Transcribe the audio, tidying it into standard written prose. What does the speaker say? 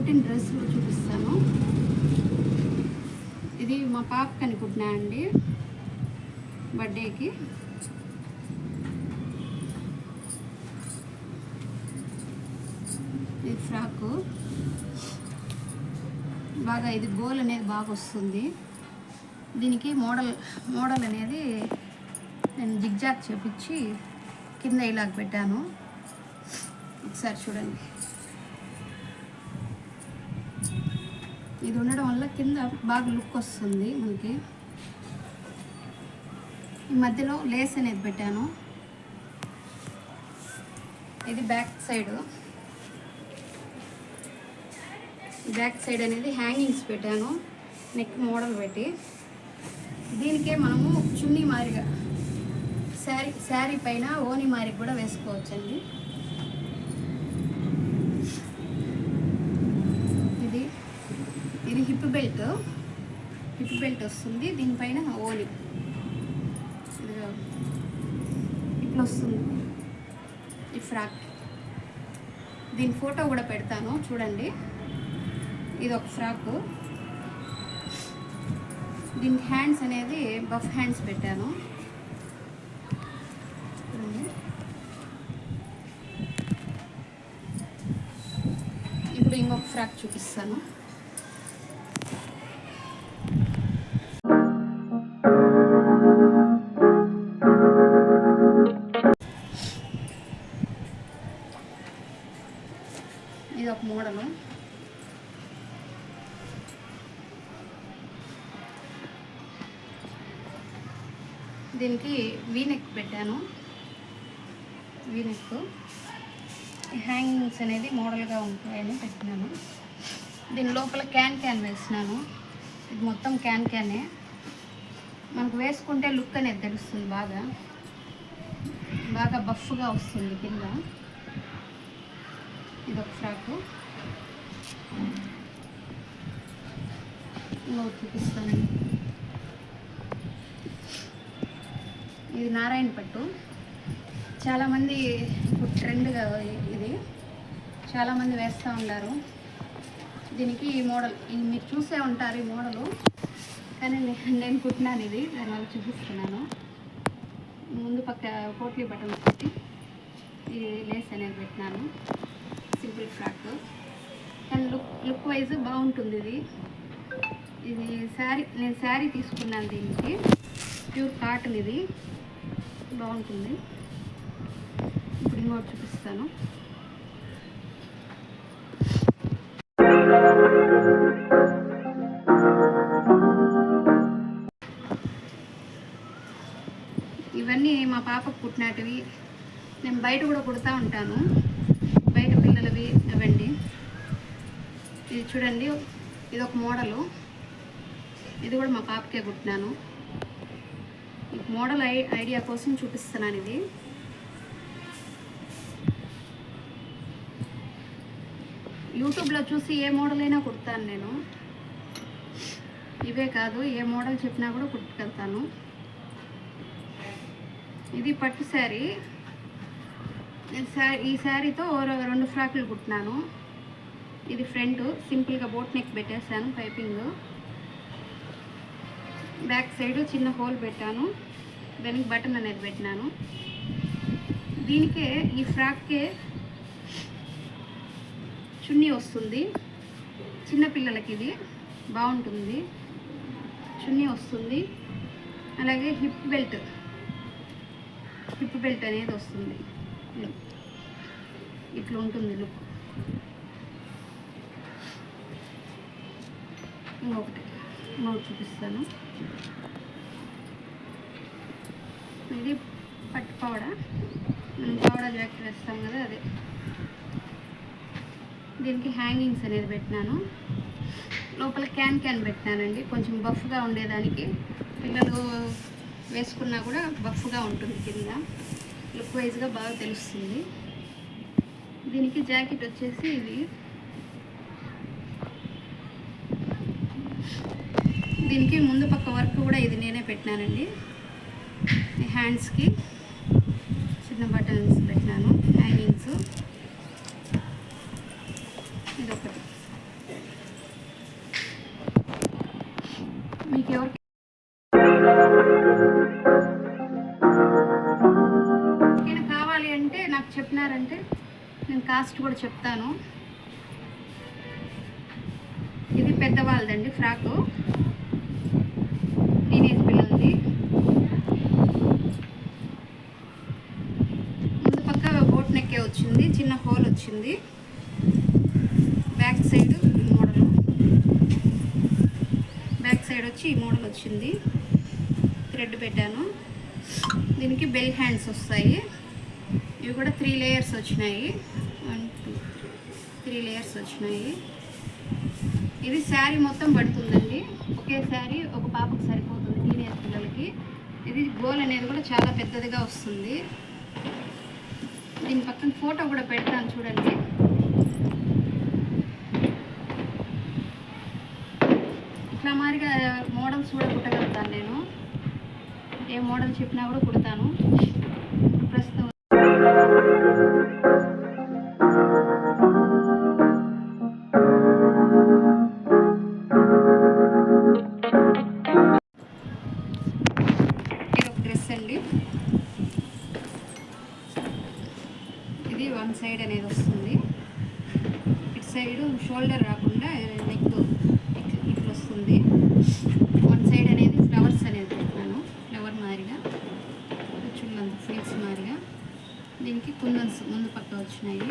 కుట్టిన డ్రెస్ కూడా చూపిస్తాను. ఇది మా పాపకి అని కుట్టినా అండి బర్త్డేకి. ఇది ఫ్రాకు బాగా, ఇది గోల్ అనేది బాగా వస్తుంది. దీనికి మోడల్ అనేది నేను జిగ్జాగ్ చేపించి కింద ఇలాగ పెట్టాను. ఒకసారి చూడండి. ఇది ఉండడం వల్ల కింద బాగా లుక్ వస్తుంది మనకి. ఈ మధ్యలో లేస్ అనేది పెట్టాను. ఇది బ్యాక్ సైడ్ అనేది హ్యాంగింగ్స్ పెట్టాను, నెక్ మోడల్ పెట్టి. దీనికే మనము చున్నీ మారిగా శారీ పైన ఓని మారికి కూడా వేసుకోవచ్చండి. ఇది హిప్ బెల్ట్ వస్తుంది. దీనిపైన ఓని ఇట్లా వస్తుంది ఈ ఫ్రాక్. దీని ఫోటో కూడా పెడతాను చూడండి. ఇది ఒక ఫ్రాకు. దీనికి హ్యాండ్స్ అనేది బఫ్ హ్యాండ్స్ పెట్టాను. ఇప్పుడు ఇంకొక ఫ్రాక్ చూపిస్తాను. ఇది ఒక మోడలు. దీనికి వీనెక్ పెట్టాను. వీనెక్ హ్యాంగింగ్స్ అనేది మోడల్గా ఉంటాయని పెట్టినాను. దీని లోపల క్యాన్ వేసినాను. ఇది మొత్తం క్యానే. మనకు వేసుకుంటే లుక్ అనేది తెలుస్తుంది. బాగా బఫ్గా వస్తుంది కింద. ఇది ఒక ఫ్రాకు. చూపిస్తానండి. ఇది నారాయణ పట్టు. చాలామంది ఇప్పుడు ట్రెండ్గా ఇది చాలామంది వేస్తూ ఉంటారు. దీనికి ఈ మోడల్ మీరు చూసే ఉంటారు ఈ మోడలు, కానీ నేను కుట్టినాను ఇది. దానివల్ల చూపిస్తున్నాను. ముందు పక్క పోట్లీ బటన్స్ పెట్టి ఇది లేస్ అనేది పెట్టినాను. సింపుల్ ఫ్రాక్, కానీ లుక్ వైజ్ బాగుంటుంది. ఇది నేను శారీ తీసుకున్నాను. దీనికి ప్యూర్ కాటన్. ఇది బాగుంటుంది. ఇప్పుడు ఇంకోటి చూపిస్తాను. ఇవన్నీ మా పాపకు కుట్టినటివి. నేను బయట కూడా కుడతా ఉంటాను, బయట పిల్లలవి అవండి. ఇది చూడండి, ఇది ఒక మోడలు. ఇది కూడా మా పాపకే కుట్టినాను. మోడల్ ఐడియా కోసం చూపిస్తున్నాను. ఇది యూట్యూబ్లో చూసి ఏ మోడల్ అయినా కుడతాను నేను. ఇవే కాదు, ఏ మోడల్ చెప్పినా కూడా కుట్టుకెళ్తాను. ఇది పట్టు శారీ. ఈ శారీతో 2 ఫ్రాకులు కుట్టినాను. ఇది ఫ్రంట్ సింపుల్గా బోట్ నెక్ పెట్టేశాను. పైపింగ్ బ్యాక్ సైడ్ చిన్న హోల్ పెట్టాను. దానికి బటన్ అనేది పెట్టినాను. దీనికే ఈ ఫ్రాక్కే చున్నీ వస్తుంది. చిన్నపిల్లలకి ఇది బాగుంటుంది. చున్నీ వస్తుంది. అలాగే హిప్ బెల్ట్ అనేది వస్తుంది. ఇట్లా ఉంటుంది లుక్. ఇంకొకటి చూపిస్తాను. ఇది పట్టు పావడా. మనం పావడా జాకెట్ వేస్తాం కదా, అదే. దీనికి హ్యాంగింగ్స్ అనేది పెట్టినాను. లోపల క్యాన్ పెట్టినానండి, కొంచెం బఫ్గా ఉండేదానికి. పిల్లలు వేసుకున్నా కూడా బఫ్గా ఉంటుంది. కింద లుక్ వైజ్గా బాగా తెలుస్తుంది. దీనికి జాకెట్ వచ్చేసి ఇది. దీనికి ముందు పక్క వర్క్ కూడా ఇది నేనే పెట్టినానండి. హ్యాండ్స్కి చిన్న బటన్స్ పెట్టినాను, హ్యాంగింగ్స్. ఇదొకటి నేను కాస్ట్ కూడా చెప్తాను. ఇది పెద్దవాళ్ళదండి ఫ్రాకు, టీనేజ్ పిల్లలది. ముందు పక్క బోట్ నెక్కే వచ్చింది, చిన్న హోల్ వచ్చింది. బ్యాక్ సైడ్ ఈ మోడల్, బ్యాక్ సైడ్ వచ్చి ఈ మోడల్ వచ్చింది. థ్రెడ్ పెట్టాను. దీనికి బెల్ హ్యాండ్స్ వస్తాయి. ఇవి కూడా 3 లేయర్స్ వచ్చినాయి. 1 2 3 లేయర్స్ వచ్చినాయి. ఇది శారీ మొత్తం పడుతుందండి. ఒకే శారీ ఒక పాపకు సరిపోతుంది, టీనేజ్ పిల్లలకి. ఇది గోల్ అనేది కూడా చాలా పెద్దదిగా వస్తుంది. దీని పక్కన ఫోటో కూడా పెడతాను చూడండి. ఇట్లా మాదిరిగా మోడల్స్ కూడా కుట్టగలుగుతాను నేను. ఏ మోడల్ చెప్పినా కూడా కుడతాను. ప్రస్తుతం ఇది ఒక డ్రెస్ అండి. ఇది 1 సైడ్ అనేది వస్తుంది. ఇటు సైడ్ షోల్డర్ రాకుండా నెక్ ఇట్లా వస్తుంది. 1 సైడ్ అనేది ఫ్లవర్స్ అనేది పెట్టాను, ఫ్లవర్ మాదిరిగా, చుల్లంత ఫ్లీట్స్ మాదిరిగా. దీనికి కుందన్స్ ముందు పక్క వచ్చినాయి.